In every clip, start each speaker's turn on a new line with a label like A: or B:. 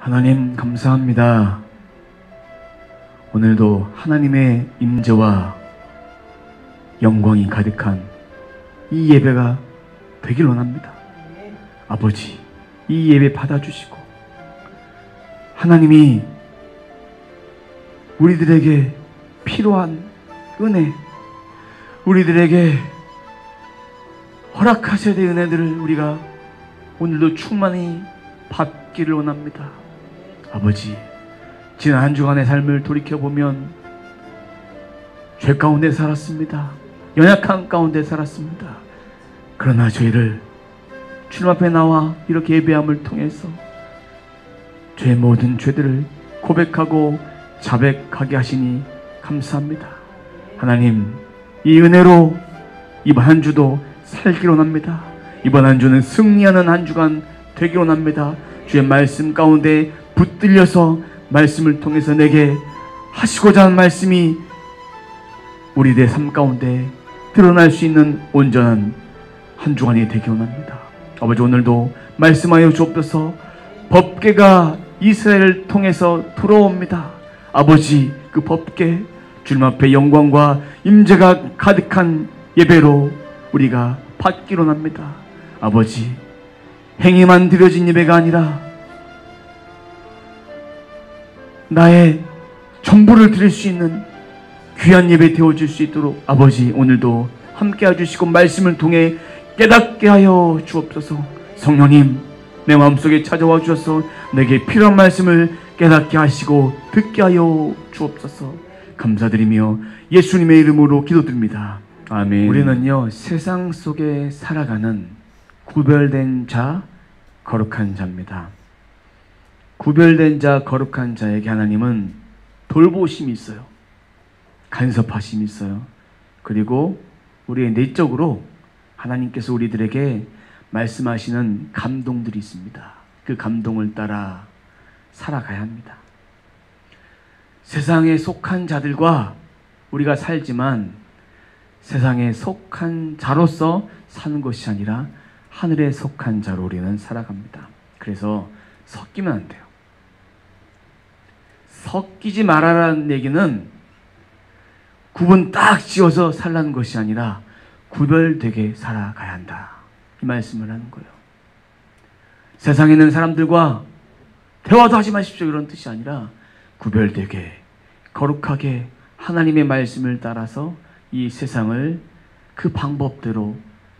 A: 하나님 감사합니다. 오늘도 하나님의 임재와 영광이 가득한 이 예배가 되길 원합니다. 아버지, 이 예배 받아주시고 하나님이 우리들에게 필요한 은혜, 우리들에게 허락하셔야 될 은혜들을 우리가 오늘도 충만히 받기를 원합니다. 아버지, 지난 한 주간의 삶을 돌이켜보면 죄 가운데 살았습니다. 연약한 가운데 살았습니다. 그러나 저희를 주님 앞에 나와 이렇게 예배함을 통해서 죄의 모든 죄들을 고백하고 자백하게 하시니 감사합니다. 하나님, 이 은혜로 이번 한 주도 살기로 합니다. 이번 한 주는 승리하는 한 주간 되기로 합니다. 주의 말씀 가운데 붙들려서 말씀을 통해서 내게 하시고자 하는 말씀이 우리들의 삶 가운데 드러날 수 있는 온전한 한 주간이 되기로 합니다. 아버지, 오늘도 말씀하여 주옵소서. 법궤가 이스라엘을 통해서 들어옵니다. 아버지, 그 법궤 주님 앞에 영광과 임재가 가득한 예배로 우리가 받기로 합니다. 아버지, 행위만 드려진 예배가 아니라 나의 전부를 드릴 수 있는 귀한 예배 되어줄 수 있도록 아버지, 오늘도 함께 해주시고 말씀을 통해 깨닫게 하여 주옵소서. 성령님, 내 마음속에 찾아와 주셔서 내게 필요한 말씀을 깨닫게 하시고 듣게 하여 주옵소서. 감사드리며 예수님의 이름으로 기도드립니다. 아멘. 우리는요, 세상 속에 살아가는 구별된 자, 거룩한 자입니다. 구별된 자, 거룩한 자에게 하나님은 돌보심이 있어요. 간섭하심이 있어요. 그리고 우리의 내적으로 하나님께서 우리들에게 말씀하시는 감동들이 있습니다. 그 감동을 따라 살아가야 합니다. 세상에 속한 자들과 우리가 살지만 세상에 속한 자로서 사는 것이 아니라 하늘에 속한 자로 우리는 살아갑니다. 그래서 섞이면 안 돼요. 섞이지 말아라는 얘기는 구분 딱 지어서 살라는 것이 아니라 구별되게 살아가야 한다, 이 말씀을 하는 거예요. 세상에 있는 사람들과 대화도 하지 마십시오, 이런 뜻이 아니라 구별되게 거룩하게 하나님의 말씀을 따라서 이 세상을 그 방법대로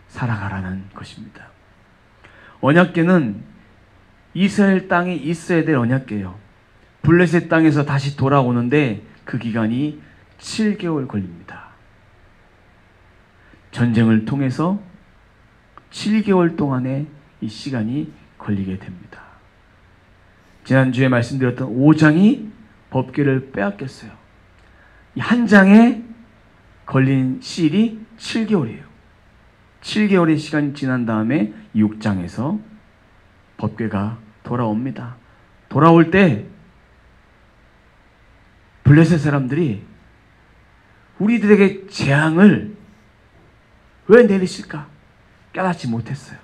A: 살아가라는 것입니다. 언약궤는 이스라엘 땅에 있어야 될 언약궤예요. 블레셋 땅에서 다시 돌아오는데 그 기간이 7개월 걸립니다. 전쟁을 통해서 7개월 동안의 이 시간이 걸리게 됩니다. 지난주에 말씀드렸던 5장이 법궤를 빼앗겼어요. 이 한 장에 걸린 시일이 7개월이에요. 7개월의 시간이 지난 다음에 6장에서 법궤가 돌아옵니다. 돌아올 때 블레셋 사람들이 우리들에게 재앙을 왜 내리실까 깨닫지 못했어요.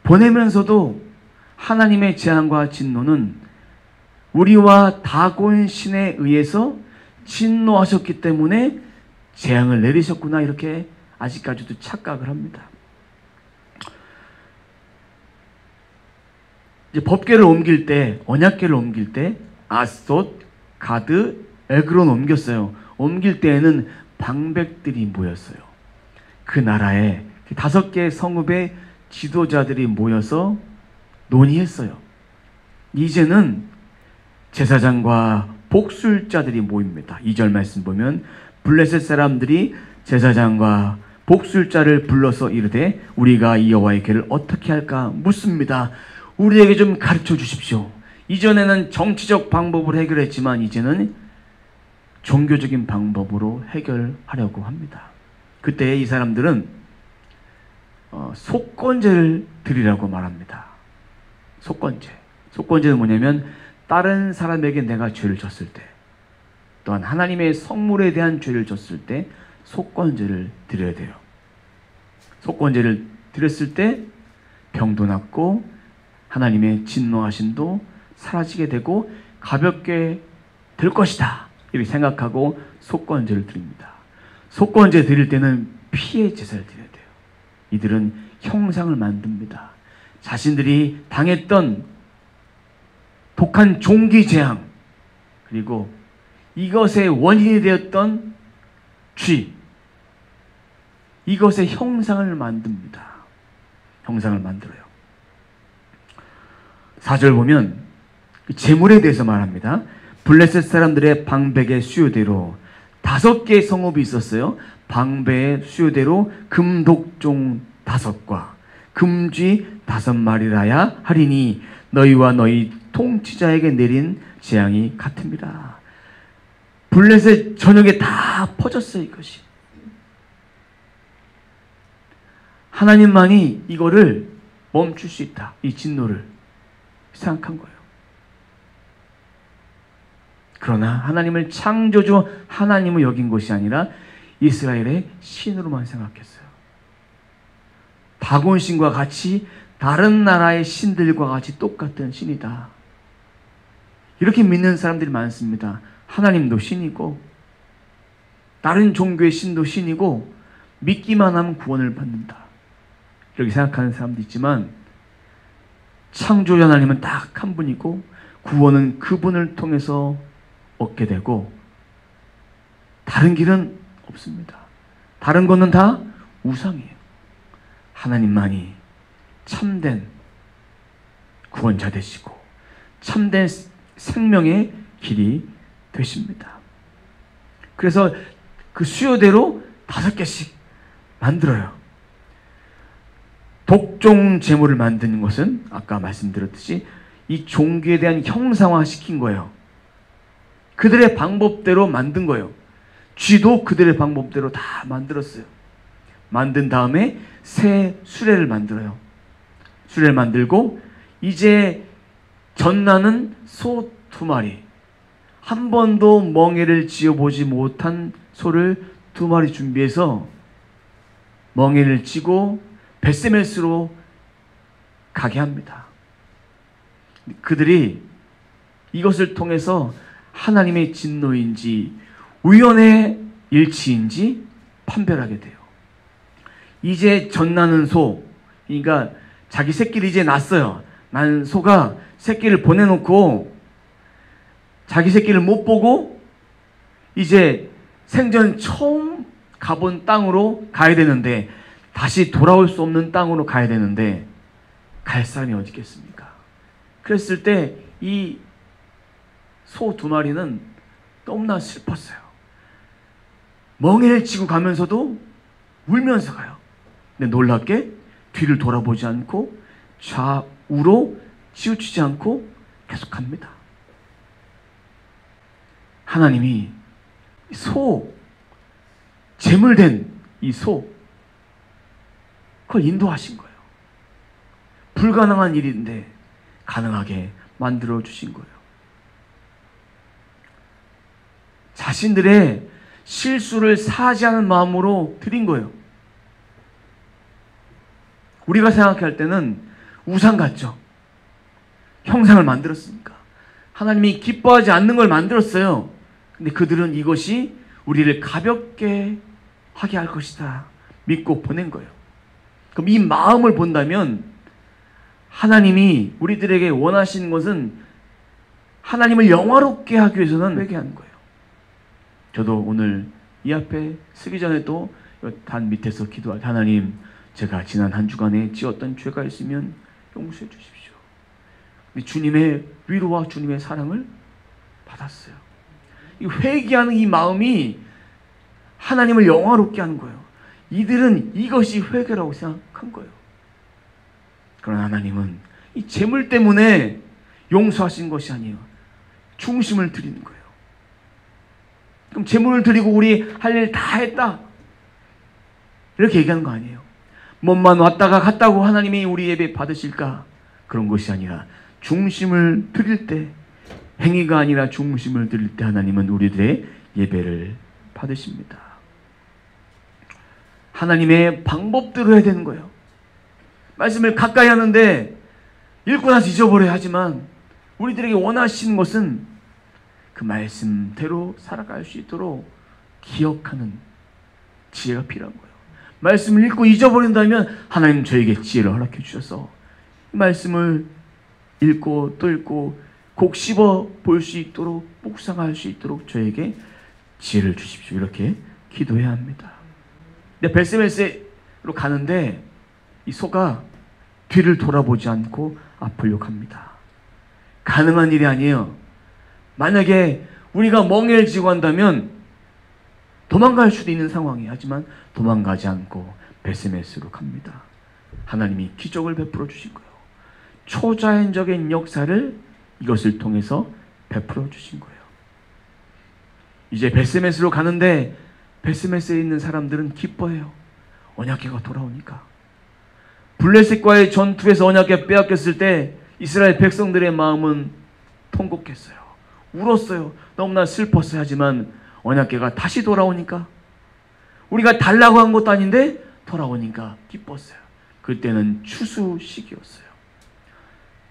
A: 보내면서도 하나님의 재앙과 진노는 우리와 다곤 신에 의해서 진노하셨기 때문에 재앙을 내리셨구나, 이렇게 아직까지도 착각을 합니다. 이제 법궤를 옮길 때, 언약궤를 옮길 때 아스돗, 가드, 에그론 옮겼어요. 옮길 때에는 방백들이 모였어요. 그 나라에 5개의 성읍의 지도자들이 모여서 논의했어요. 이제는 제사장과 복술자들이 모입니다. 2절 말씀 보면 블레셋 사람들이 제사장과 복술자를 불러서 이르되 우리가 이 여호와의 궤를 어떻게 할까 묻습니다. 우리에게 좀 가르쳐 주십시오. 이전에는 정치적 방법으로 해결했지만 이제는 종교적인 방법으로 해결하려고 합니다. 그때 이 사람들은 속건제를 드리라고 말합니다. 속건제. 속건제는 뭐냐면 다른 사람에게 내가 죄를 졌을 때, 또한 하나님의 성물에 대한 죄를 졌을 때 속건제를 드려야 돼요. 속건제를 드렸을 때 병도 낫고 하나님의 진노하심도 사라지게 되고 가볍게 될 것이다. 이렇게 생각하고 속건제를 드립니다. 속건제 드릴 때는 피의 제사를 드려야 돼요. 이들은 형상을 만듭니다. 자신들이 당했던 독한 종기 재앙, 그리고 이것의 원인이 되었던 죄, 이것의 형상을 만듭니다. 형상을 만들어요. 4절 보면 제물에 대해서 말합니다. 블레셋 사람들의 방백의 수요대로 5개의 성읍이 있었어요. 방배의 수요대로 금독종 5과 금쥐 5마리라야 하리니 너희와 너희 통치자에게 내린 재앙이 같습니다. 블레셋 전역에 다 퍼졌어요. 이것이. 하나님만이 이거를 멈출 수 있다. 이 진노를 생각한 거예요. 그러나 하나님을 창조주 하나님을 여긴 것이 아니라 이스라엘의 신으로만 생각했어요. 다곤 신과 같이 다른 나라의 신들과 같이 똑같은 신이다. 이렇게 믿는 사람들이 많습니다. 하나님도 신이고 다른 종교의 신도 신이고 믿기만 하면 구원을 받는다. 이렇게 생각하는 사람도 있지만 창조주 하나님은 딱 한 분이고 구원은 그분을 통해서 얻게 되고 다른 길은 없습니다. 다른 것은 다 우상이에요. 하나님만이 참된 구원자 되시고 참된 생명의 길이 되십니다. 그래서 그 수요대로 5개씩 만들어요. 독종 제물을 만드는 것은 아까 말씀드렸듯이 이 종교에 대한 형상화 시킨 거예요. 그들의 방법대로 만든 거예요. 쥐도 그들의 방법대로 다 만들었어요. 만든 다음에 새 수레를 만들어요. 수레를 만들고 이제 전나는 소 2마리, 한 번도 멍에를 지어보지 못한 소를 2마리 준비해서 멍에를 지고 벳세메스로 가게 합니다. 그들이 이것을 통해서 하나님의 진노인지 우연의 일치인지 판별하게 돼요. 이제 전나는 소, 그러니까 자기 새끼를 이제 낳았어요. 난 소가 새끼를 보내놓고 자기 새끼를 못 보고 이제 생전 처음 가본 땅으로 가야 되는데 다시 돌아올 수 없는 땅으로 가야 되는데 갈 사람이 어디 있겠습니까? 그랬을 때 이 소 2마리는 너무나 슬펐어요. 멍에를 지고 가면서도 울면서 가요. 근데 놀랍게 뒤를 돌아보지 않고 좌우로 치우치지 않고 계속 갑니다. 하나님이 소, 제물된 이 소, 그걸 인도하신 거예요. 불가능한 일인데 가능하게 만들어 주신 거예요. 자신들의 실수를 사죄하는 마음으로 드린 거예요. 우리가 생각할 때는 우상 같죠. 형상을 만들었으니까. 하나님이 기뻐하지 않는 걸 만들었어요. 근데 그들은 이것이 우리를 가볍게 하게 할 것이다 믿고 보낸 거예요. 그럼 이 마음을 본다면 하나님이 우리들에게 원하시는 것은 하나님을 영화롭게 하기 위해서는 회개 하는 거예요. 저도 오늘 이 앞에 쓰기 전에도 단 밑에서 기도할 때 하나님, 제가 지난 한 주간에 지었던 죄가 있으면 용서해 주십시오. 주님의 위로와 주님의 사랑을 받았어요. 이 회개하는 이 마음이 하나님을 영화롭게 하는 거예요. 이들은 이것이 회개라고 생각한 거예요. 그러나 하나님은 이 재물 때문에 용서하신 것이 아니에요. 중심을 드리는 거예요. 그럼 재물을 드리고 우리 할 일 다 했다 이렇게 얘기하는 거 아니에요. 몸만 왔다가 갔다고 하나님이 우리 예배 받으실까? 그런 것이 아니라 중심을 드릴 때, 행위가 아니라 중심을 드릴 때 하나님은 우리들의 예배를 받으십니다. 하나님의 방법대로 해야 되는 거예요. 말씀을 가까이 하는데 읽고 나서 잊어버려야 하지만 우리들에게 원하시는 것은 그 말씀대로 살아갈 수 있도록 기억하는 지혜가 필요한 거예요. 말씀을 읽고 잊어버린다면 하나님 저에게 지혜를 허락해 주셔서 말씀을 읽고 또 읽고 곡 씹어 볼 수 있도록 묵상할 수 있도록 저에게 지혜를 주십시오. 이렇게 기도해야 합니다. 근데 벳세메스로 가는데 이 소가 뒤를 돌아보지 않고 앞으로 합니다. 가능한 일이 아니에요. 만약에 우리가 멍에를 쥐고 한다면 도망갈 수도 있는 상황이에요. 하지만 도망가지 않고 벳세메스로 갑니다. 하나님이 기적을 베풀어 주신 거예요. 초자연적인 역사를 이것을 통해서 베풀어 주신 거예요. 이제 벳세메스로 가는데 벳세메스에 있는 사람들은 기뻐해요. 언약궤가 돌아오니까. 블레셋과의 전투에서 언약궤 빼앗겼을 때 이스라엘 백성들의 마음은 통곡했어요. 울었어요. 너무나 슬펐어요. 하지만 언약궤가 다시 돌아오니까, 우리가 달라고 한 것도 아닌데 돌아오니까 기뻤어요. 그때는 추수 시기였어요.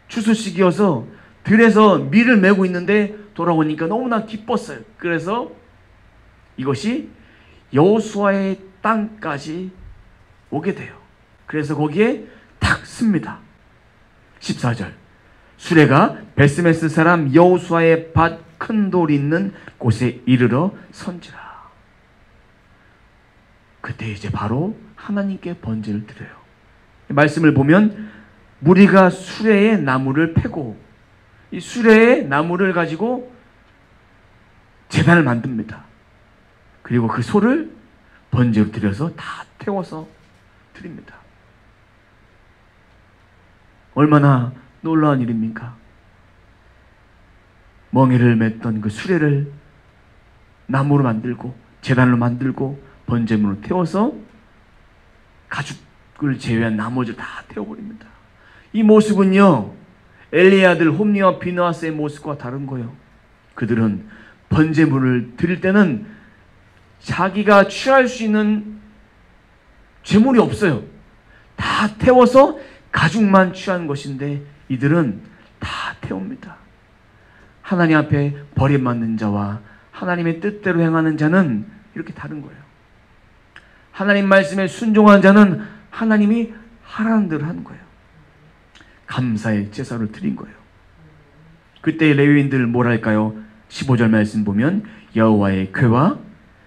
A: 추수 시기여서 들에서 밀을 메고 있는데 돌아오니까 너무나 기뻤어요. 그래서 이것이 여호수아의 땅까지 오게 돼요. 그래서 거기에 탁 씁니다. 14절, 수레가 벳세메스 사람 여호수아의 밭 큰 돌이 있는 곳에 이르러 선지라. 그때 이제 바로 하나님께 번제를 드려요. 말씀을 보면 무리가 수레의 나무를 패고 이 수레의 나무를 가지고 제단을 만듭니다. 그리고 그 소를 번제로 드려서 다 태워서 드립니다. 얼마나 놀라운 일입니까? 멍에를 맸던 그 수레를 나무로 만들고 제단으로 만들고 번제물로 태워서 가죽을 제외한 나머지를 다 태워버립니다. 이 모습은요, 엘리의 아들 홈리와 비느하스의 모습과 다른 거예요. 그들은 번제물을 드릴 때는 자기가 취할 수 있는 재물이 없어요. 다 태워서 가죽만 취한 것인데 이들은 다 태웁니다. 하나님 앞에 버림받는 자와 하나님의 뜻대로 행하는 자는 이렇게 다른 거예요. 하나님 말씀에 순종하는 자는 하나님이 하라는 대로 하는 거예요. 감사의 제사를 드린 거예요. 그때 레위인들 뭘 할까요? 15절 말씀 보면 여호와의 궤와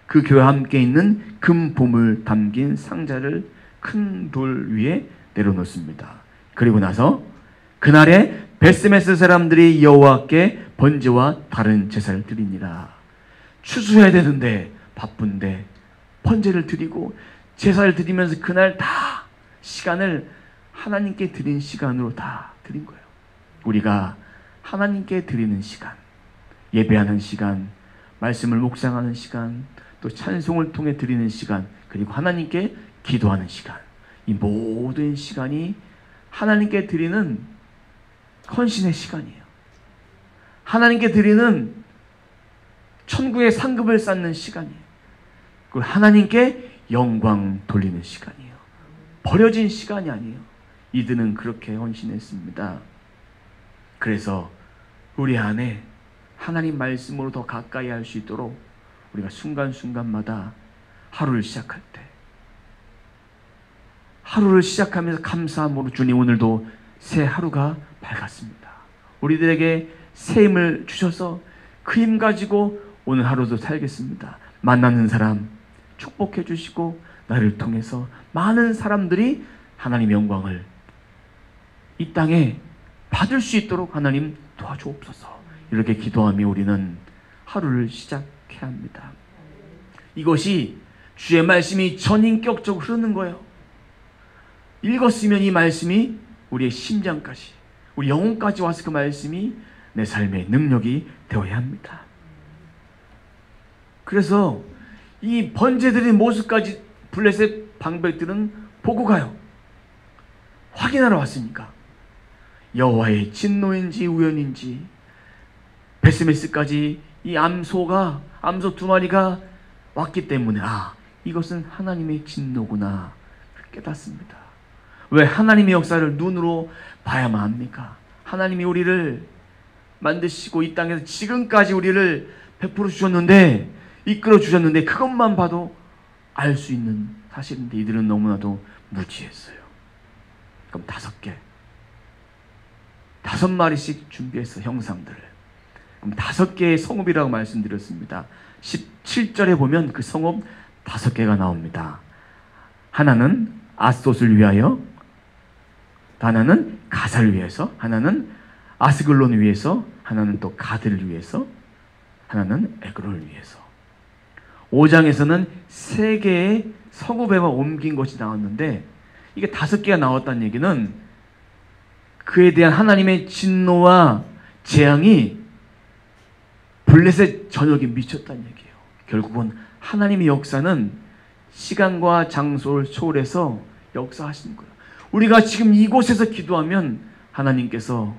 A: 그 궤와 함께 있는 금보물 담긴 상자를 큰 돌 위에 내려놓습니다. 그리고 나서 그날에 벳세메스 사람들이 여호와께 번제와 다른 제사를 드리니라. 추수해야 되는데 바쁜데 번제를 드리고 제사를 드리면서 그날 다 시간을 하나님께 드린 시간으로 다 드린 거예요. 우리가 하나님께 드리는 시간, 예배하는 시간, 말씀을 묵상하는 시간, 또 찬송을 통해 드리는 시간, 그리고 하나님께 기도하는 시간, 이 모든 시간이 하나님께 드리는 헌신의 시간이에요. 하나님께 드리는 천국의 상급을 쌓는 시간이에요. 그리고 하나님께 영광 돌리는 시간이에요. 버려진 시간이 아니에요. 이들은 그렇게 헌신했습니다. 그래서 우리 안에 하나님 말씀으로 더 가까이 할 수 있도록 우리가 순간순간마다 하루를 시작할 때, 하루를 시작하면서 감사함으로 주님 오늘도 새 하루가 밝았습니다. 우리들에게 새 힘을 주셔서 그 힘 가지고 오늘 하루도 살겠습니다. 만나는 사람 축복해 주시고 나를 통해서 많은 사람들이 하나님 영광을 이 땅에 받을 수 있도록 하나님 도와주옵소서. 이렇게 기도하며 우리는 하루를 시작해야 합니다. 이것이 주의 말씀이 전인격적으로 흐르는 거예요. 읽었으면 이 말씀이 우리의 심장까지, 우리 영혼까지 와서 그 말씀이 내 삶의 능력이 되어야 합니다. 그래서 이 번제드린 모습까지 블레셋 방백들은 보고 가요. 확인하러 왔으니까. 여호와의 진노인지 우연인지 벳세메스까지 이 암소 두 마리가 왔기 때문에 이것은 하나님의 진노구나 깨닫습니다. 왜 하나님의 역사를 눈으로 봐야만 합니까? 하나님이 우리를 만드시고 이 땅에서 지금까지 우리를 베풀어 주셨는데, 이끌어 주셨는데, 그것만 봐도 알 수 있는 사실인데 이들은 너무나도 무지했어요. 그럼 5마리씩 준비했어, 형상들을. 그럼 5개의 성읍이라고 말씀드렸습니다. 17절에 보면 그 성읍 5개가 나옵니다. 하나는 아스돗을 위하여, 하나는 가사를 위해서, 하나는 아스글론을 위해서, 하나는 또 가드를 위해서, 하나는 에그론을 위해서. 5장에서는 3개의 성읍에만 옮긴 것이 나왔는데, 이게 5개가 나왔다는 얘기는 그에 대한 하나님의 진노와 재앙이 블레셋 전역에 미쳤다는 얘기예요. 결국은 하나님의 역사는 시간과 장소를 초월해서 역사하시는 거예요. 우리가 지금 이곳에서 기도하면 하나님께서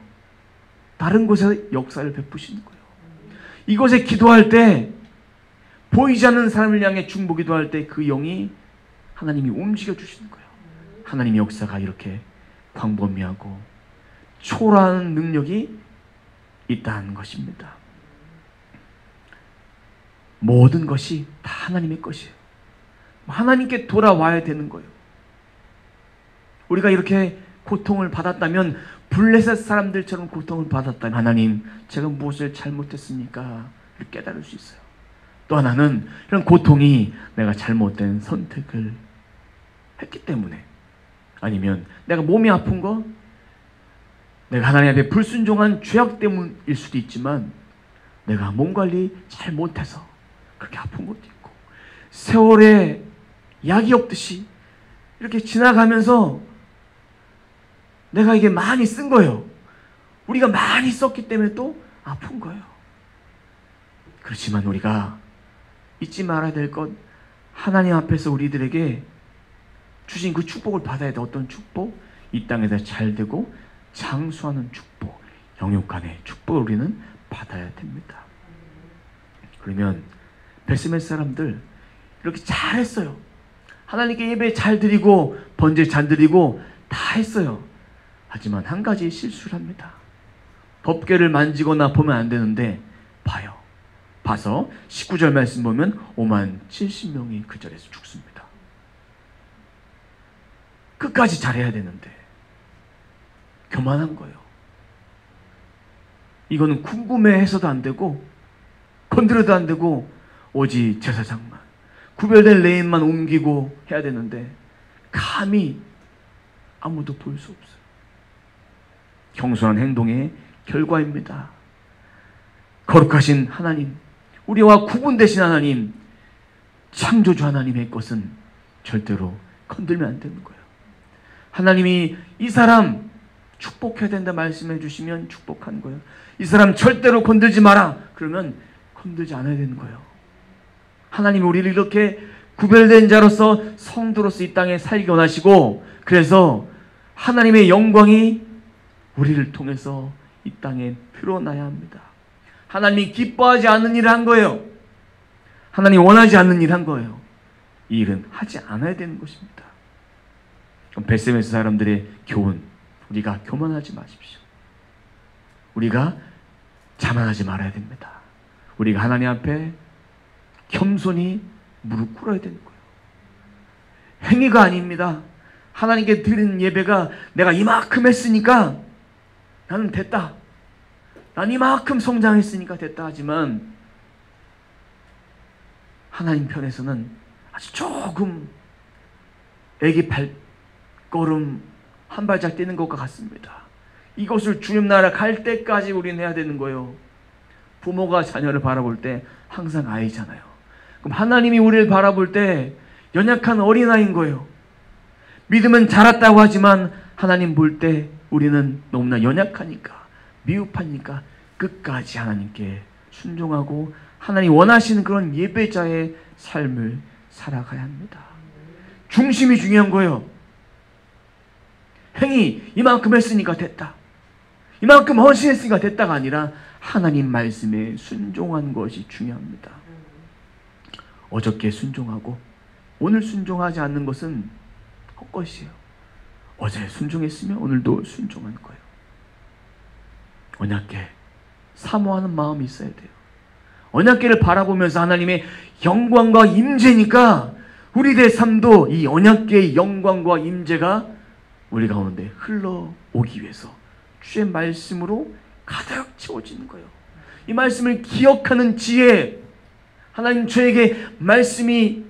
A: 다른 곳에서 역사를 베푸시는 거예요. 이곳에 기도할 때, 보이지 않는 사람을 향해 중보 기도할 때 그 영이 하나님이 움직여 주시는 거예요. 하나님의 역사가 이렇게 광범위하고 초월하는 능력이 있다는 것입니다. 모든 것이 다 하나님의 것이에요. 하나님께 돌아와야 되는 거예요. 우리가 이렇게 고통을 받았다면, 블레셋 사람들처럼 고통을 받았다면, 하나님, 제가 무엇을 잘못했습니까? 이렇게 깨달을 수 있어요. 또 하나는 이런 고통이 내가 잘못된 선택을 했기 때문에, 아니면 내가 몸이 아픈 거, 내가 하나님 앞에 불순종한 죄악 때문일 수도 있지만, 내가 몸 관리 잘 못해서 그렇게 아픈 것도 있고, 세월에 약이 없듯이 이렇게 지나가면서 내가 이게 많이 쓴 거예요. 우리가 많이 썼기 때문에 또 아픈 거예요. 그렇지만 우리가 잊지 말아야 될 것, 하나님 앞에서 우리들에게 주신 그 축복을 받아야 돼. 어떤 축복? 이 땅에서 잘되고 장수하는 축복, 영육간의 축복을 우리는 받아야 됩니다. 그러면 베스메 사람들 이렇게 잘했어요. 하나님께 예배 잘 드리고 번제 잘 드리고 다 했어요. 하지만 한 가지 실수를 합니다. 법궤를 만지거나 보면 안 되는데 봐요. 봐서 19절 말씀 보면 57,000명이 그 절에서 죽습니다. 끝까지 잘해야 되는데 교만한 거예요. 이거는 궁금해해서도 안 되고 건드려도 안 되고 오직 제사장만, 구별된 레인만 옮기고 해야 되는데 감히 아무도 볼 수 없어요. 경솔한 행동의 결과입니다. 거룩하신 하나님, 우리와 구분되신 하나님, 창조주 하나님의 것은 절대로 건들면 안 되는 거예요. 하나님이 이 사람 축복해야 된다 말씀해 주시면 축복한 거예요. 이 사람 절대로 건들지 마라 그러면 건들지 않아야 되는 거예요. 하나님이 우리를 이렇게 구별된 자로서 성도로서 이 땅에 살기 원하시고, 그래서 하나님의 영광이 우리를 통해서 이 땅에 드러나야 합니다. 하나님이 기뻐하지 않는 일을 한 거예요. 하나님이 원하지 않는 일을 한 거예요. 이 일은 하지 않아야 되는 것입니다. 그럼 베스메스 사람들의 교훈, 우리가 교만하지 마십시오. 우리가 자만하지 말아야 됩니다. 우리가 하나님 앞에 겸손히 무릎 꿇어야 되는 거예요. 행위가 아닙니다. 하나님께 드리는 예배가 내가 이만큼 했으니까 나는 됐다, 난 이만큼 성장했으니까 됐다 하지만, 하나님 편에서는 아주 조금 애기 발걸음 한 발짝 뛰는 것과 같습니다. 이것을 주님 나라 갈 때까지 우리는 해야 되는 거예요. 부모가 자녀를 바라볼 때 항상 아이잖아요. 그럼 하나님이 우리를 바라볼 때 연약한 어린아이인 거예요. 믿음은 자랐다고 하지만 하나님 볼 때 우리는 너무나 연약하니까, 미흡하니까 끝까지 하나님께 순종하고 하나님 원하시는 그런 예배자의 삶을 살아가야 합니다. 중심이 중요한 거예요. 행위 이만큼 했으니까 됐다, 이만큼 헌신했으니까 됐다가 아니라 하나님 말씀에 순종한 것이 중요합니다. 어저께 순종하고 오늘 순종하지 않는 것은 헛것이에요. 어제 순종했으면 오늘도 순종할 거예요. 언약궤 사모하는 마음이 있어야 돼요. 언약궤를 바라보면서 하나님의 영광과 임재니까 우리들의 삶도 이 언약궤의 영광과 임재가 우리 가운데 흘러오기 위해서 주의 말씀으로 가득 채워지는 거예요. 이 말씀을 기억하는 지혜, 하나님 저에게 말씀이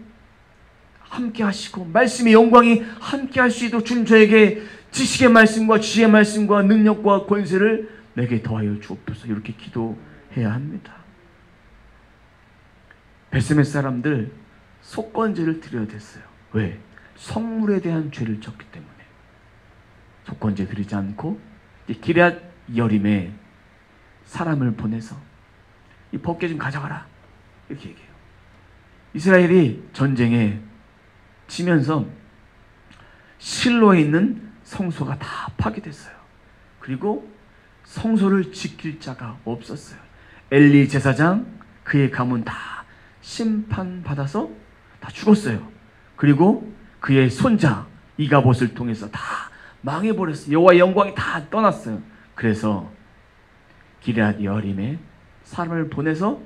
A: 함께 하시고 말씀의 영광이 함께 할 수 있도록 주님 저에게 지식의 말씀과 지혜의 말씀과 능력과 권세를 내게 더하여 주옵소서. 이렇게 기도해야 합니다. 베세메 사람들 속건제를 드려야 됐어요. 왜? 성물에 대한 죄를 졌기 때문에 속건제 드리지 않고 기럇 여림에 사람을 보내서 이 법궤 좀 가져가라 이렇게 얘기해요. 이스라엘이 전쟁에 지면서 실로에 있는 성소가 다 파괴됐어요. 그리고 성소를 지킬 자가 없었어요. 엘리 제사장 그의 가문 다 심판받아서 다 죽었어요. 그리고 그의 손자 이가봇을 통해서 다 망해버렸어요. 여호와의 영광이 다 떠났어요. 그래서 기럇 여림에 사람을 보내서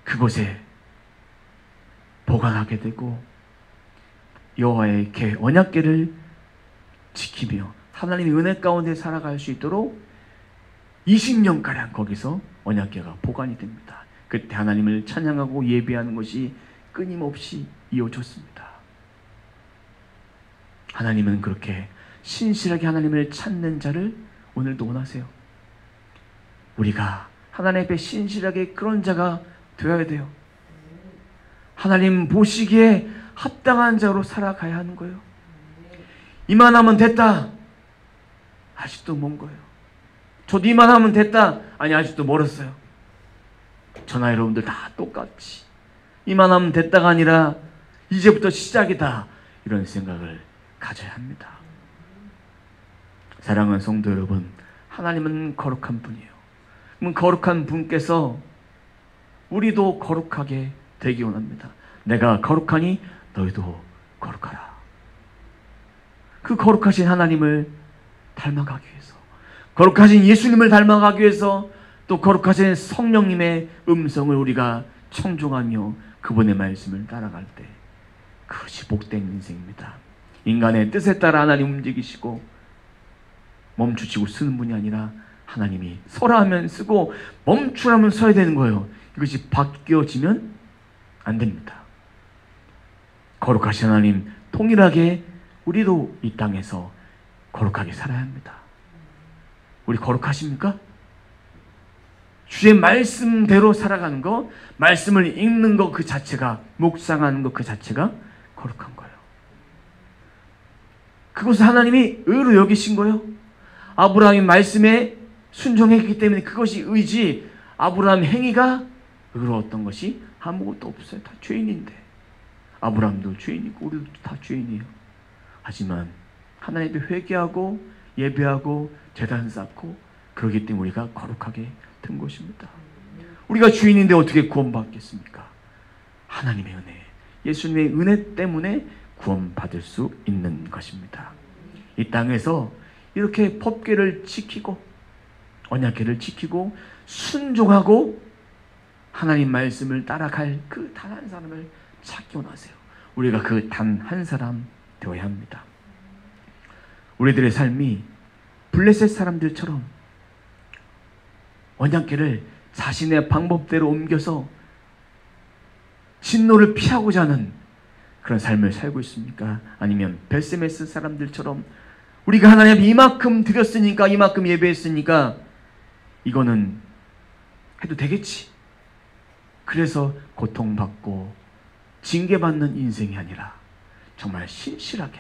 A: 그곳에 보관하게 되고 여호와의 궤 언약궤를 지키며 하나님의 은혜 가운데 살아갈 수 있도록 20년가량 거기서 언약궤가 보관이 됩니다. 그때 하나님을 찬양하고 예배하는 것이 끊임없이 이어졌습니다. 하나님은 그렇게 신실하게 하나님을 찾는 자를 오늘도 원하세요. 우리가 하나님 앞에 신실하게 그런 자가 되어야 돼요. 하나님 보시기에 합당한 자로 살아가야 하는 거예요. 이만하면 됐다. 아직도 먼 거예요. 저도 이만하면 됐다. 아니 아직도 멀었어요. 저나 여러분들 다 똑같이 이만하면 됐다가 아니라 이제부터 시작이다. 이런 생각을 가져야 합니다. 사랑하는 성도 여러분, 하나님은 거룩한 분이에요. 그럼 거룩한 분께서 우리도 거룩하게 되기 원합니다. 내가 거룩하니 너희도 거룩하라. 그 거룩하신 하나님을 닮아가기 위해서, 거룩하신 예수님을 닮아가기 위해서, 또 거룩하신 성령님의 음성을 우리가 청종하며 그분의 말씀을 따라갈 때 그것이 복된 인생입니다. 인간의 뜻에 따라 하나님 움직이시고 멈추시고 쓰는 분이 아니라 하나님이 서라 하면 쓰고 멈추라면 서야 되는 거예요. 이것이 바뀌어지면 안 됩니다. 거룩하신 하나님 통일하게 우리도 이 땅에서 거룩하게 살아야 합니다. 우리 거룩하십니까? 주의 말씀대로 살아가는 거, 말씀을 읽는 거 그 자체가, 묵상하는 거 그 자체가 거룩한 거예요. 그것을 하나님이 의로 여기신 거예요. 아브라함이 말씀에 순종했기 때문에 그것이 의지, 아브라함 행위가 의로웠던 것이 아무것도 없어요. 다 죄인인데. 아브라함도 죄인이고 우리도 다 죄인이에요. 하지만 하나님 앞에 회개하고 예배하고 제단 쌓고 그러기 때문에 우리가 거룩하게 된 것입니다. 우리가 주인인데 어떻게 구원받겠습니까? 하나님의 은혜, 예수님의 은혜 때문에 구원받을 수 있는 것입니다. 이 땅에서 이렇게 법궤를 지키고 언약궤를 지키고 순종하고 하나님 말씀을 따라갈 그 단 한 사람을 찾기 원하세요. 우리가 그 단 한 사람 되어야 합니다. 우리들의 삶이 블레셋 사람들처럼 언약궤를 자신의 방법대로 옮겨서 진노를 피하고자 하는 그런 삶을 살고 있습니까? 아니면 베스메스 사람들처럼 우리가 하나님 앞에 이만큼 드렸으니까, 이만큼 예배했으니까 이거는 해도 되겠지. 그래서 고통받고 징계받는 인생이 아니라 정말 신실하게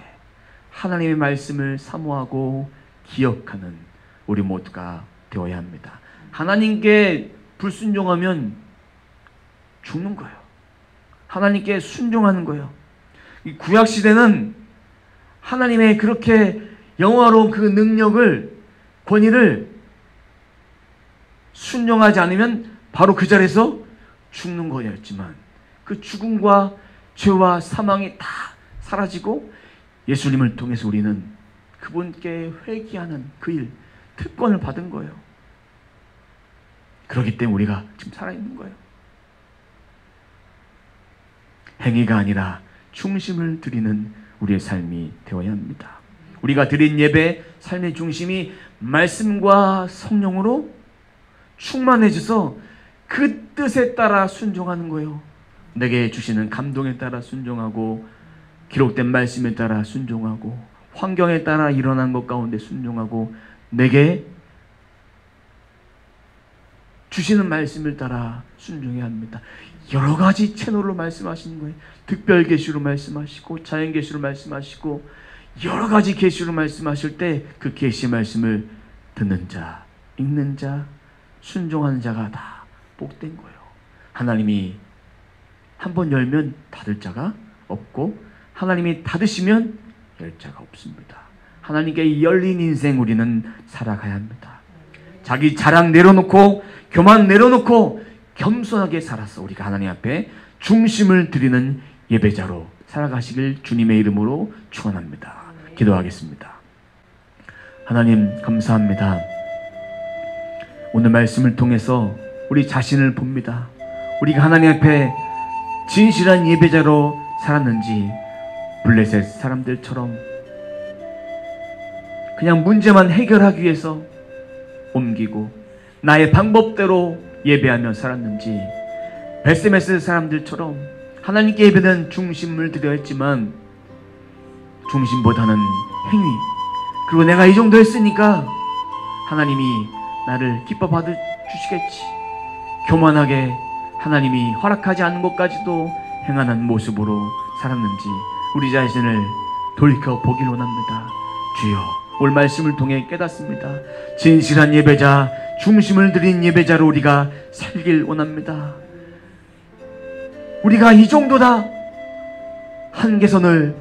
A: 하나님의 말씀을 사모하고 기억하는 우리 모두가 되어야 합니다. 하나님께 불순종하면 죽는 거예요. 하나님께 순종하는 거예요. 이 구약시대는 하나님의 그렇게 영화로운 그 능력을, 권위를 순종하지 않으면 바로 그 자리에서 죽는 거였지만 그 죽음과 죄와 사망이 다 사라지고 예수님을 통해서 우리는 그분께 회개하는 그 일, 특권을 받은 거예요. 그렇기 때문에 우리가 지금 살아있는 거예요. 행위가 아니라 중심을 드리는 우리의 삶이 되어야 합니다. 우리가 드린 예배, 삶의 중심이 말씀과 성령으로 충만해져서 그 뜻에 따라 순종하는 거예요. 내게 주시는 감동에 따라 순종하고, 기록된 말씀에 따라 순종하고, 환경에 따라 일어난 것 가운데 순종하고, 내게 주시는 말씀을 따라 순종해야 합니다. 여러 가지 채널로 말씀하시는 거예요. 특별 계시로 말씀하시고, 자연 계시로 말씀하시고, 여러 가지 계시로 말씀하실 때 그 계시 말씀을 듣는 자, 읽는 자, 순종하는 자가 다 복된 거예요. 하나님이 한번 열면 닫을 자가 없고, 하나님이 닫으시면 열 자가 없습니다. 하나님께 열린 인생 우리는 살아가야 합니다. 자기 자랑 내려놓고, 교만 내려놓고 겸손하게 살아서 우리가 하나님 앞에 중심을 드리는 예배자로 살아가시길 주님의 이름으로 축원합니다. 기도하겠습니다. 하나님 감사합니다. 오늘 말씀을 통해서 우리 자신을 봅니다. 우리가 하나님 앞에 진실한 예배자로 살았는지 블레셋 사람들처럼 그냥 문제만 해결하기 위해서 옮기고 나의 방법대로 예배하며 살았는지, 베스메스 사람들처럼 하나님께 예배는 중심을 드려야 했지만 중심보다는 행위, 그리고 내가 이 정도 했으니까 하나님이 나를 기뻐 받아 주시겠지, 교만하게 하나님이 허락하지 않는 것까지도 행하는 모습으로 살았는지 우리 자신을 돌이켜보길 원합니다. 주여, 오늘 말씀을 통해 깨닫습니다. 진실한 예배자, 중심을 드린 예배자로 우리가 살길 원합니다. 우리가 이 정도다 한계선을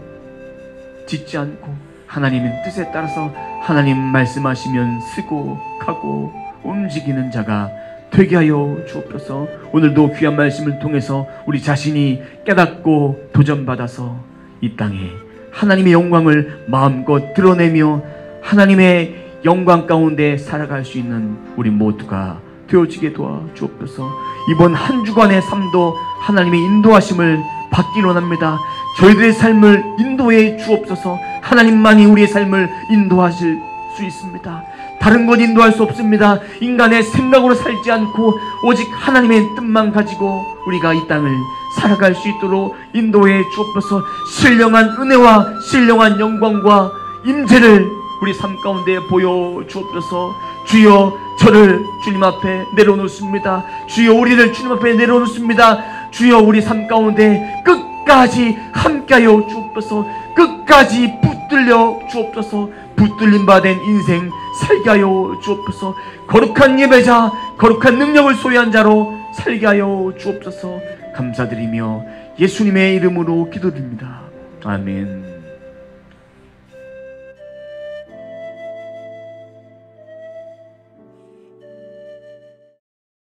A: 짓지 않고 하나님의 뜻에 따라서 하나님 말씀하시면 쓰고 가고 움직이는 자가 되게 하여 주옵소서. 오늘도 귀한 말씀을 통해서 우리 자신이 깨닫고 도전받아서 이 땅에 하나님의 영광을 마음껏 드러내며 하나님의 영광 가운데 살아갈 수 있는 우리 모두가 되어지게 도와주옵소서. 이번 한 주간의 삶도 하나님의 인도하심을 받기 원합니다. 저희들의 삶을 인도해 주옵소서. 하나님만이 우리의 삶을 인도하실 수 있습니다. 다른 것 인도할 수 없습니다. 인간의 생각으로 살지 않고 오직 하나님의 뜻만 가지고 우리가 이 땅을 살아갈 수 있도록 인도해 주옵소서. 신령한 은혜와 신령한 영광과 임재를 우리 삶 가운데 보여 주옵소서. 주여, 저를 주님 앞에 내려놓습니다. 주여, 우리를 주님 앞에 내려놓습니다. 주여, 우리 삶 가운데 끝까지 함께하여 주옵소서. 끝까지 붙들려 주옵소서. 붙들림 받은 인생 살게 하여 주옵소서. 거룩한 예배자, 거룩한 능력을 소유한 자로 살게 하여 주옵소서. 감사드리며 예수님의 이름으로 기도드립니다. 아멘.